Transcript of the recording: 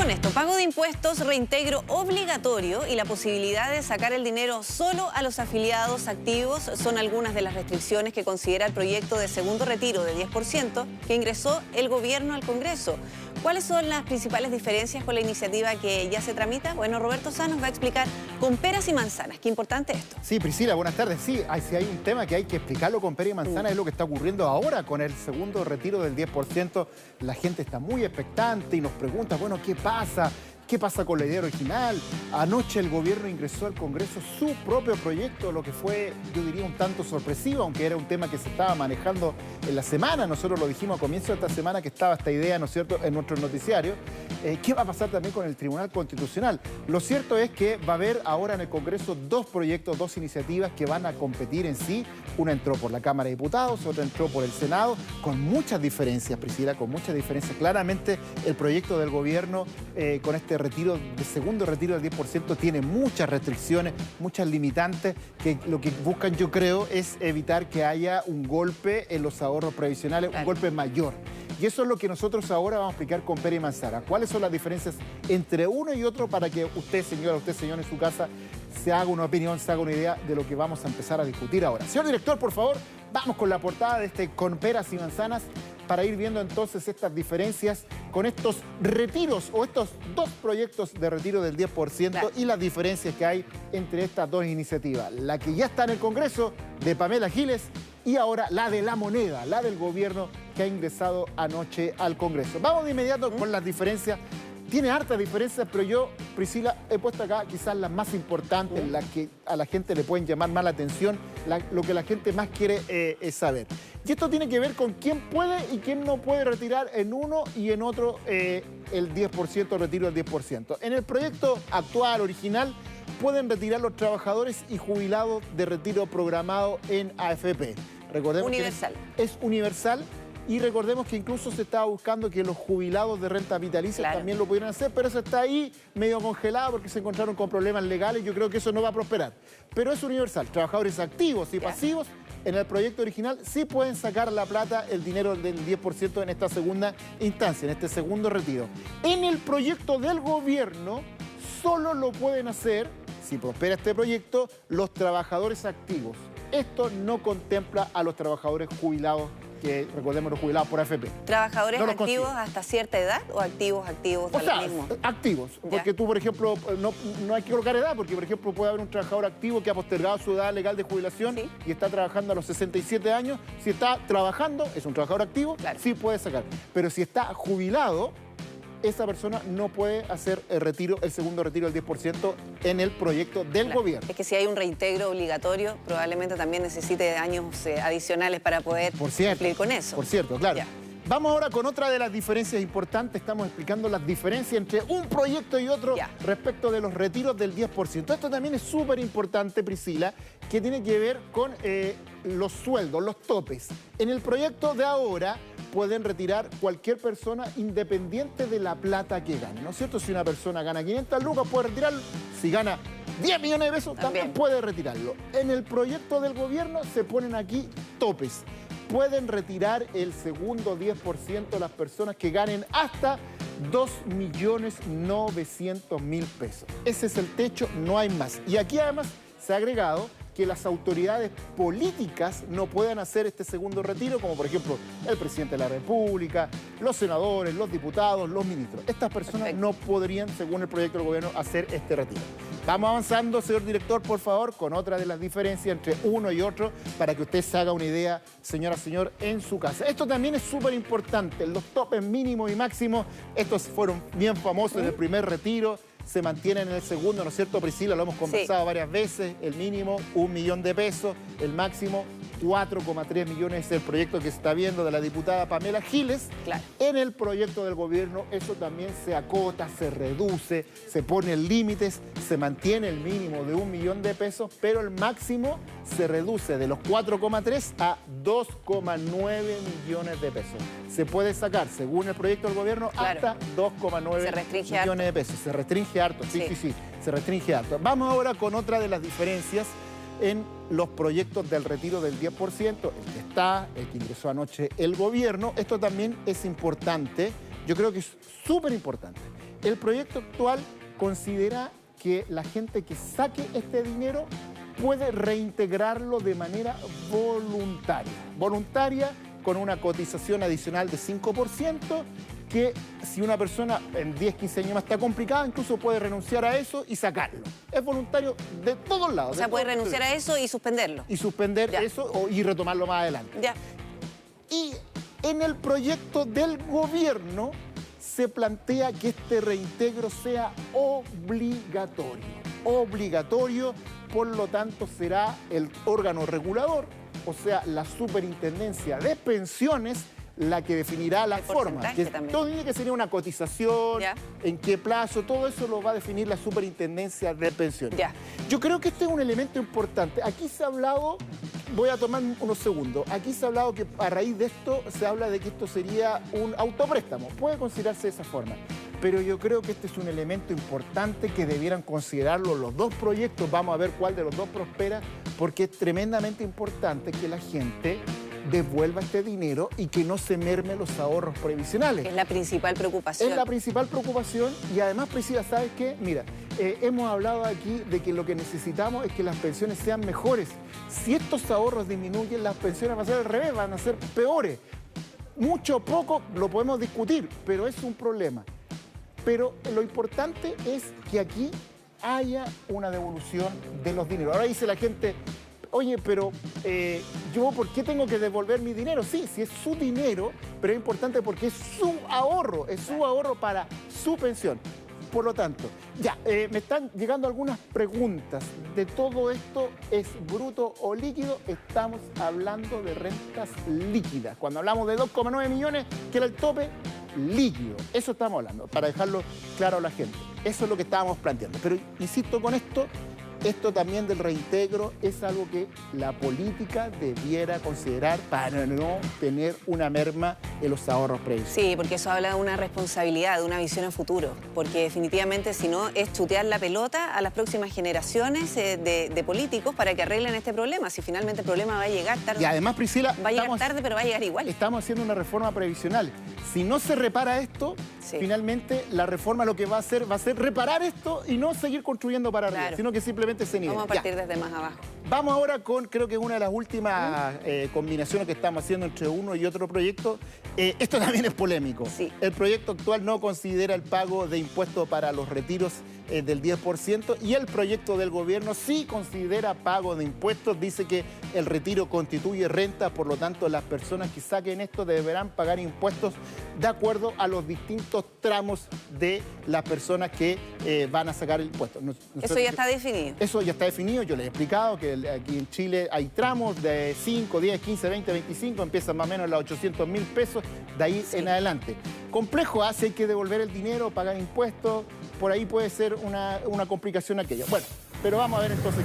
con esto: pago de impuestos, reintegro obligatorio y la posibilidad de sacar el dinero solo a los afiliados activos son algunas de las restricciones que considera el proyecto de segundo retiro de 10% que ingresó el gobierno al Congreso. ¿Cuáles son las principales diferencias con la iniciativa que ya se tramita? Bueno, Roberto Sá nos va a explicar con peras y manzanas. Qué importante esto. Sí, Priscila, buenas tardes. Sí, si hay un tema que hay que explicarlo con peras y manzanas, es lo que está ocurriendo ahora con el segundo retiro del 10%. La gente está muy expectante y nos pregunta, bueno, ¿qué pasa? ¿Qué pasa con la idea original? Anoche el gobierno ingresó al Congreso su propio proyecto, lo que fue, yo diría, un tanto sorpresivo, aunque era un tema que se estaba manejando en la semana. Nosotros lo dijimos a comienzo de esta semana que estaba esta idea, ¿no es cierto?, en nuestro noticiario. ¿Qué va a pasar también con el Tribunal Constitucional? Lo cierto es que va a haber ahora en el Congreso dos proyectos, dos iniciativas que van a competir en sí. Una entró por la Cámara de Diputados, otra entró por el Senado, con muchas diferencias, Priscila, con muchas diferencias. Claramente el proyecto del gobierno con este segundo retiro del 10% tiene muchas restricciones, muchas limitantes, que lo que buscan, yo creo, es evitar que haya un golpe en los ahorros previsionales, un golpe mayor. Y eso es lo que nosotros ahora vamos a explicar con pera y manzana. ¿Cuáles son las diferencias entre uno y otro para que usted, señora, usted, señor, en su casa se haga una opinión, se haga una idea de lo que vamos a empezar a discutir ahora? Señor director, por favor, vamos con la portada de este Con Peras y Manzanas para ir viendo entonces estas diferencias con estos retiros o estos dos proyectos de retiro del 10% claro, y las diferencias que hay entre estas dos iniciativas. La que ya está en el Congreso, de Pamela Giles, y ahora la de la moneda, la del gobierno que ha ingresado anoche al Congreso. Vamos de inmediato con las diferencias. Tiene hartas diferencias, pero yo, Priscila, he puesto acá quizás las más importantes, las que a la gente le pueden llamar más la atención, lo que la gente más quiere es saber. Y esto tiene que ver con quién puede y quién no puede retirar en uno y en otro el 10%, retiro del 10%. En el proyecto actual, original, pueden retirar los trabajadores y jubilados de retiro programado en AFP. Recordemos universal. Que es universal. Y recordemos que incluso se estaba buscando que los jubilados de renta vitalicia claro, también lo pudieran hacer, pero eso está ahí medio congelado porque se encontraron con problemas legales. Yo creo que eso no va a prosperar. Pero es universal. Trabajadores activos y pasivos en el proyecto original sí pueden sacar la plata, el dinero del 10% en esta segunda instancia, en este segundo retiro. En el proyecto del gobierno solo lo pueden hacer, si prospera este proyecto, los trabajadores activos. Esto no contempla a los trabajadores jubilados, que recordemos los jubilados por AFP. ¿Trabajadores no activos hasta cierta edad o activos o sea, mismo? Activos, porque tú, por ejemplo, no hay que colocar edad, porque, por ejemplo, puede haber un trabajador activo que ha postergado su edad legal de jubilación y está trabajando a los 67 años. Si está trabajando, es un trabajador activo, sí puede sacar. Pero si está jubilado, esa persona no puede hacer el segundo retiro del 10% en el proyecto del gobierno. Es que si hay un reintegro obligatorio, probablemente también necesite años adicionales para poder cumplir con eso. Por cierto, claro. Vamos ahora con otra de las diferencias importantes. Estamos explicando las diferencias entre un proyecto y otro respecto de los retiros del 10%. Esto también es súper importante, Priscila, que tiene que ver con los sueldos, los topes. En el proyecto de ahora pueden retirar cualquier persona independiente de la plata que gane, ¿no es cierto? Si una persona gana 500 lucas, puede retirarlo. Si gana 10 millones de pesos, también puede retirarlo. En el proyecto del gobierno se ponen aquí topes. Pueden retirar el segundo 10% las personas que ganen hasta 2.900.000 pesos. Ese es el techo, no hay más. Y aquí además se ha agregado que las autoridades políticas no puedan hacer este segundo retiro, como por ejemplo el presidente de la República, los senadores, los diputados, los ministros. Estas personas no podrían, según el proyecto del gobierno, hacer este retiro. Vamos avanzando, señor director, por favor, con otra de las diferencias entre uno y otro, para que usted se haga una idea, señora, señor, en su casa. Esto también es súper importante, los topes mínimos y máximos, estos fueron bien famosos en el primer retiro, se mantienen en el segundo, ¿no es cierto, Priscila? Lo hemos conversado varias veces. El mínimo, 1 millón de pesos. El máximo, 4,3 millones es el proyecto que se está viendo de la diputada Pamela Giles. En el proyecto del gobierno eso también se acota, se reduce, se ponen límites, se mantiene el mínimo de 1 millón de pesos, pero el máximo se reduce de los 4,3 a 2,9 millones de pesos. Se puede sacar, según el proyecto del gobierno, hasta 2,9 millones de pesos. Se restringe harto, sí, se restringe harto. Vamos ahora con otra de las diferencias en los proyectos del retiro del 10%, el que está, el que ingresó anoche el gobierno. Esto también es importante, yo creo que es súper importante. El proyecto actual considera que la gente que saque este dinero puede reintegrarlo de manera voluntaria. Voluntaria con una cotización adicional de 5%, que si una persona en 10, 15 años más está complicada, incluso puede renunciar a eso y sacarlo. Es voluntario de todos lados. O sea, puede renunciar a eso y suspenderlo. Y suspender Ya. eso y retomarlo más adelante. Ya. Y en el proyecto del gobierno se plantea que este reintegro sea obligatorio. Obligatorio, por lo tanto será el órgano regulador, o sea, la Superintendencia de Pensiones, la que definirá la forma. Todo dice que sería una cotización, ya, en qué plazo, todo eso lo va a definir la Superintendencia de Pensiones. Ya. Yo creo que este es un elemento importante. Aquí se ha hablado, voy a tomar unos segundos, aquí se ha hablado que a raíz de esto se habla de que esto sería un autopréstamo. Puede considerarse de esa forma. Pero yo creo que este es un elemento importante que debieran considerarlo los dos proyectos. Vamos a ver cuál de los dos prospera, porque es tremendamente importante que la gente devuelva este dinero y que no se mermen los ahorros previsionales. Es la principal preocupación. Es la principal preocupación y además, Priscila, ¿sabes qué? Mira, hemos hablado aquí de que lo que necesitamos es que las pensiones sean mejores. Si estos ahorros disminuyen, las pensiones van a ser al revés, van a ser peores. Mucho o poco lo podemos discutir, pero es un problema. Pero lo importante es que aquí haya una devolución de los dineros. Ahora dice la gente, oye, pero yo, ¿por qué tengo que devolver mi dinero? Sí, es su dinero, pero es importante porque es su ahorro para su pensión. Por lo tanto, ya, me están llegando algunas preguntas. De todo esto, ¿es bruto o líquido? Estamos hablando de rentas líquidas. Cuando hablamos de 2,9 millones, que era el tope, líquido. Eso estamos hablando, para dejarlo claro a la gente. Eso es lo que estábamos planteando. Pero insisto con esto también del reintegro es algo que la política debiera considerar para no tener una merma en los ahorros previos. Sí, porque eso habla de una responsabilidad, de una visión a futuro, porque definitivamente si no es chutear la pelota a las próximas generaciones de políticos para que arreglen este problema, si finalmente el problema va a llegar tarde. Y además, Priscila, va a llegar tarde, pero va a llegar igual. Estamos haciendo una reforma previsional. Si no se repara esto, finalmente la reforma lo que va a hacer reparar esto y no seguir construyendo para arriba, sino que simplemente se nivel. Vamos a partir desde más abajo. Vamos ahora con, creo que una de las últimas combinaciones que estamos haciendo entre uno y otro proyecto. Esto también es polémico. Sí. El proyecto actual no considera el pago de impuestos para los retiros del 10% y el proyecto del gobierno sí considera pago de impuestos. Dice que el retiro constituye renta, por lo tanto las personas que saquen esto deberán pagar impuestos de acuerdo a los distintos tramos de las personas que van a sacar el impuesto. Eso ya está definido. Eso ya está definido. Yo les he explicado que aquí en Chile hay tramos de 5, 10, 15, 20, 25, empiezan más o menos en los 800.000 pesos, de ahí en adelante. Complejo, si hay que devolver el dinero, pagar impuestos, por ahí puede ser una complicación aquello. Bueno, pero vamos a ver entonces